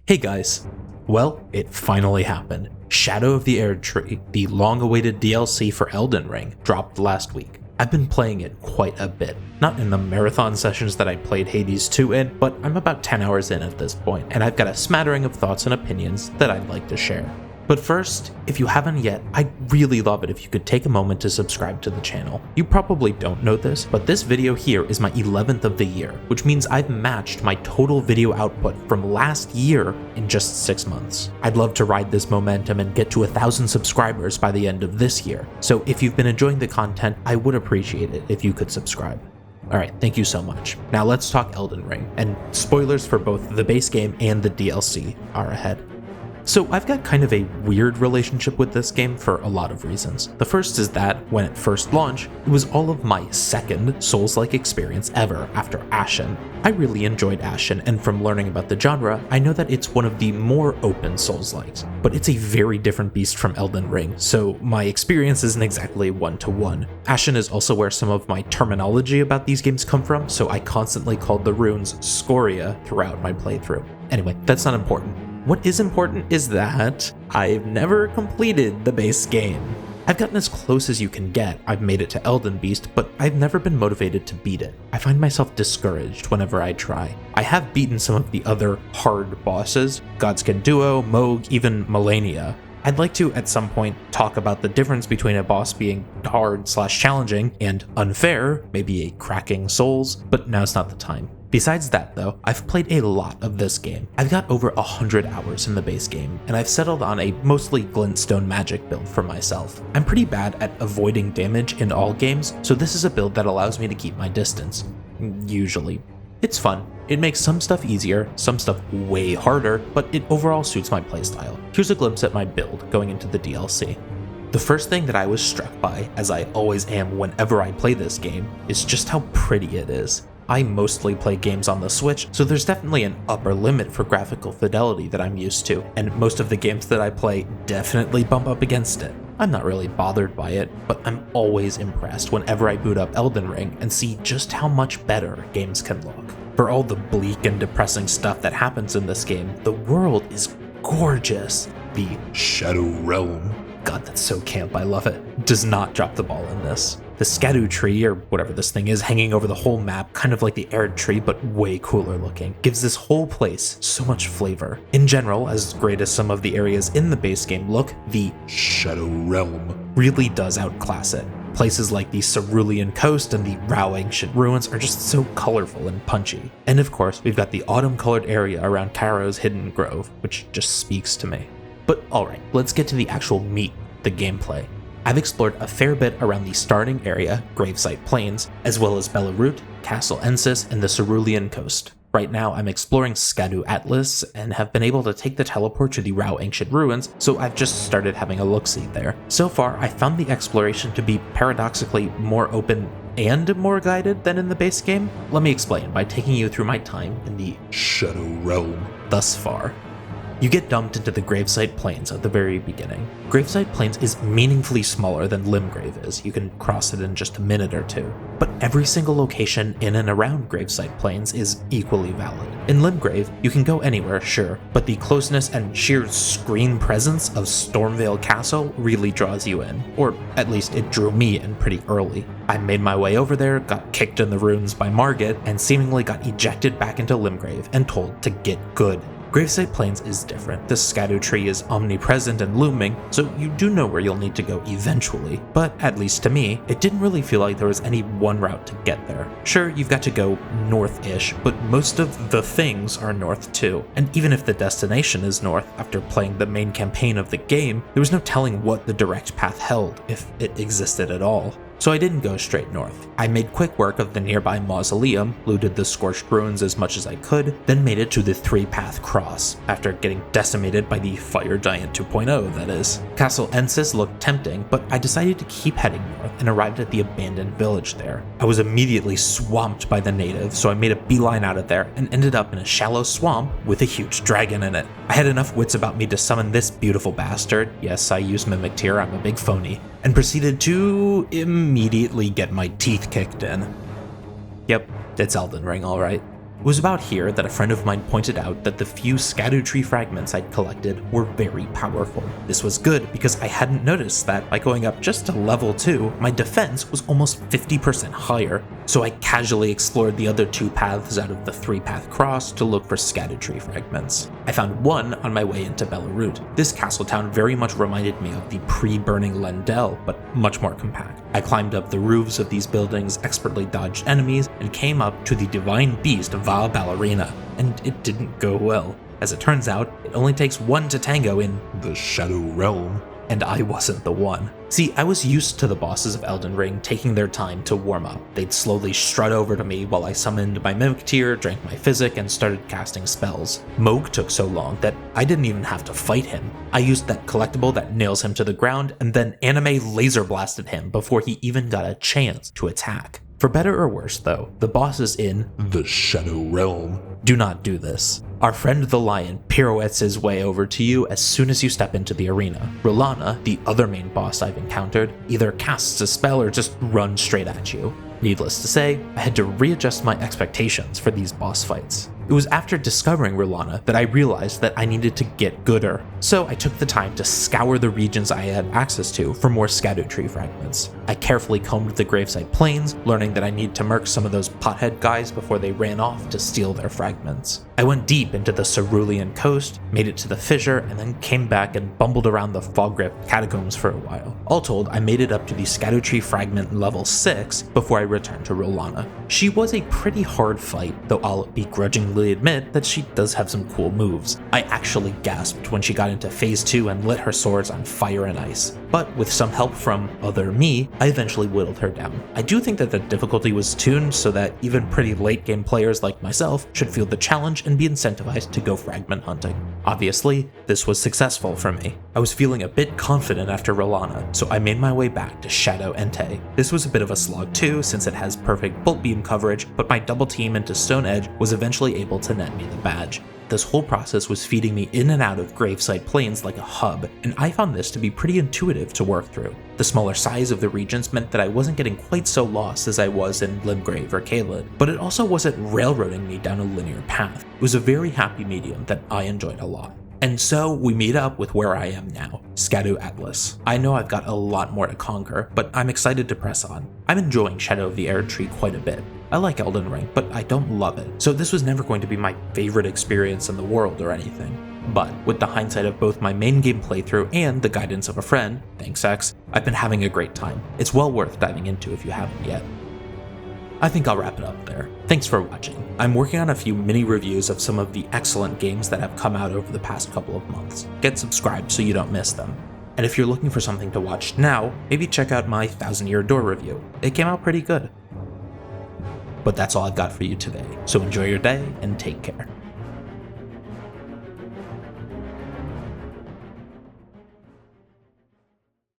Hey guys. Well, it finally happened. Shadow of the Erdtree, the long-awaited DLC for Elden Ring, dropped last week. I've been playing it quite a bit. Not in the marathon sessions that I played Hades 2 in, but I'm about 10 hours in at this point, and I've got a smattering of thoughts and opinions that I'd like to share. But first, if you haven't yet, I'd really love it if you could take a moment to subscribe to the channel. You probably don't know this, but this video here is my 11th of the year, which means I've matched my total video output from last year in just 6 months. I'd love to ride this momentum and get to 1,000 subscribers by the end of this year, so if you've been enjoying the content, I would appreciate it if you could subscribe. Alright, thank you so much. Now let's talk Elden Ring, and spoilers for both the base game and the DLC are ahead. So I've got kind of a weird relationship with this game for a lot of reasons. The first is that, when it first launched, it was all of my second Souls-like experience ever after Ashen. I really enjoyed Ashen, and from learning about the genre, I know that it's one of the more open Souls-likes, but it's a very different beast from Elden Ring, so my experience isn't exactly one-to-one. Ashen is also where some of my terminology about these games come from, so I constantly called the runes Scoria throughout my playthrough. Anyway, that's not important. What is important is that I've never completed the base game. I've gotten as close as you can get, I've made it to Elden Beast, but I've never been motivated to beat it. I find myself discouraged whenever I try. I have beaten some of the other hard bosses, Godskin Duo, Moog, even Melania. I'd like to, at some point, talk about the difference between a boss being hard/challenging and unfair, maybe a cracking Souls, but now's not the time. Besides that though, I've played a lot of this game. I've got over 100 hours in the base game, and I've settled on a mostly glintstone magic build for myself. I'm pretty bad at avoiding damage in all games, so this is a build that allows me to keep my distance. Usually. It's fun. It makes some stuff easier, some stuff way harder, but it overall suits my playstyle. Here's a glimpse at my build going into the DLC. The first thing that I was struck by, as I always am whenever I play this game, is just how pretty it is. I mostly play games on the Switch, so there's definitely an upper limit for graphical fidelity that I'm used to, and most of the games that I play definitely bump up against it. I'm not really bothered by it, but I'm always impressed whenever I boot up Elden Ring and see just how much better games can look. For all the bleak and depressing stuff that happens in this game, the world is gorgeous. The Shadow Realm, God, that's so camp, I love it, does not drop the ball in this. The Skadu tree, or whatever this thing is, hanging over the whole map, kind of like the Erdtree, but way cooler looking, gives this whole place so much flavor. In general, as great as some of the areas in the base game look, the Shadow Realm really does outclass it. Places like the Cerulean Coast and the Rao Ancient Ruins are just so colorful and punchy. And of course, we've got the autumn-colored area around Cairo's Hidden Grove, which just speaks to me. But alright, let's get to the actual meat, the gameplay. I've explored a fair bit around the starting area, Gravesite Plains, as well as Belarut, Castle Ensis, and the Cerulean Coast. Right now, I'm exploring Skadu Atlas and have been able to take the teleport to the Rao Ancient Ruins, so I've just started having a look-see there. So far, I found the exploration to be paradoxically more open and more guided than in the base game. Let me explain by taking you through my time in the Shadow Realm thus far. You get dumped into the Gravesite Plains at the very beginning. Gravesite Plains is meaningfully smaller than Limgrave is, you can cross it in just a minute or two. But every single location in and around Gravesite Plains is equally valid. In Limgrave, you can go anywhere, sure, but the closeness and sheer screen presence of Stormvale Castle really draws you in, or at least it drew me in pretty early. I made my way over there, got kicked in the ruins by Margit, and seemingly got ejected back into Limgrave and told to get good. Gravesite Plains is different. The Skadu tree is omnipresent and looming, so you do know where you'll need to go eventually. But at least to me, it didn't really feel like there was any one route to get there. Sure, you've got to go north-ish, but most of the things are north too. And even if the destination is north, after playing the main campaign of the game, there was no telling what the direct path held, if it existed at all. So I didn't go straight north. I made quick work of the nearby mausoleum, looted the scorched ruins as much as I could, then made it to the three-path cross, after getting decimated by the Fire Giant 2.0, that is. Castle Ensis looked tempting, but I decided to keep heading north and arrived at the abandoned village there. I was immediately swamped by the natives, so I made a beeline out of there and ended up in a shallow swamp with a huge dragon in it. I had enough wits about me to summon this beautiful bastard, yes, I use Mimic Tear, I'm a big phony, and proceeded to immediately get my teeth kicked in. Yep, it's Elden Ring, alright. It was about here that a friend of mine pointed out that the few Erdtree fragments I'd collected were very powerful. This was good because I hadn't noticed that by going up just to level 2, my defense was almost 50% higher, so I casually explored the other 2 paths out of the 3-path cross to look for Erdtree fragments. I found one on my way into Belarus. This castle town very much reminded me of the pre-burning Lendel, but much more compact. I climbed up the roofs of these buildings, expertly dodged enemies, and came up to the divine beast Va Ballerina, and it didn't go well. As it turns out, it only takes one to tango in the Shadow Realm, and I wasn't the one. See, I was used to the bosses of Elden Ring taking their time to warm up. They'd slowly strut over to me while I summoned my Mimic Tear, drank my Physic, and started casting spells. Moog took so long that I didn't even have to fight him. I used that collectible that nails him to the ground, and then anime laser blasted him before he even got a chance to attack. For better or worse though, the bosses in the Shadow Realm do not do this. Our friend the lion pirouettes his way over to you as soon as you step into the arena. Rolana, the other main boss I've encountered, either casts a spell or just runs straight at you. Needless to say, I had to readjust my expectations for these boss fights. It was after discovering Rolana that I realized that I needed to get gooder, so I took the time to scour the regions I had access to for more Erdtree fragments. I carefully combed the Graveside Plains, learning that I need to murk some of those pothead guys before they ran off to steal their fragments. I went deep into the Cerulean coast, made it to the fissure, and then came back and bumbled around the fog-ripped catacombs for a while. All told, I made it up to the Erdtree fragment level 6 before I returned to Rolana. She was a pretty hard fight, though I'll begrudgingly admit that she does have some cool moves. I actually gasped when she got into phase 2 and lit her swords on fire and ice, but with some help from other me, I eventually whittled her down. I do think that the difficulty was tuned so that even pretty late game players like myself should feel the challenge and be incentivized to go fragment hunting. Obviously, this was successful for me. I was feeling a bit confident after Rolana, so I made my way back to Shadow Entei. This was a bit of a slog too, since it has perfect bolt beam coverage, but my double team into Stone Edge was eventually able to net me the badge. This whole process was feeding me in and out of Graveside Plains like a hub, and I found this to be pretty intuitive to work through. The smaller size of the regions meant that I wasn't getting quite so lost as I was in Limgrave or Caelid, but it also wasn't railroading me down a linear path. It was a very happy medium that I enjoyed a lot. And so we meet up with where I am now, Skadu Atlas. I know I've got a lot more to conquer, but I'm excited to press on. I'm enjoying Shadow of the Erdtree quite a bit. I like Elden Ring, but I don't love it, so this was never going to be my favorite experience in the world or anything. But with the hindsight of both my main game playthrough and the guidance of a friend, thanks X, I've been having a great time. It's well worth diving into if you haven't yet. I think I'll wrap it up there. Thanks for watching. I'm working on a few mini reviews of some of the excellent games that have come out over the past couple of months. Get subscribed so you don't miss them. And if you're looking for something to watch now, maybe check out my 1000-Year Door review. It came out pretty good. But that's all I've got for you today, so enjoy your day and take care.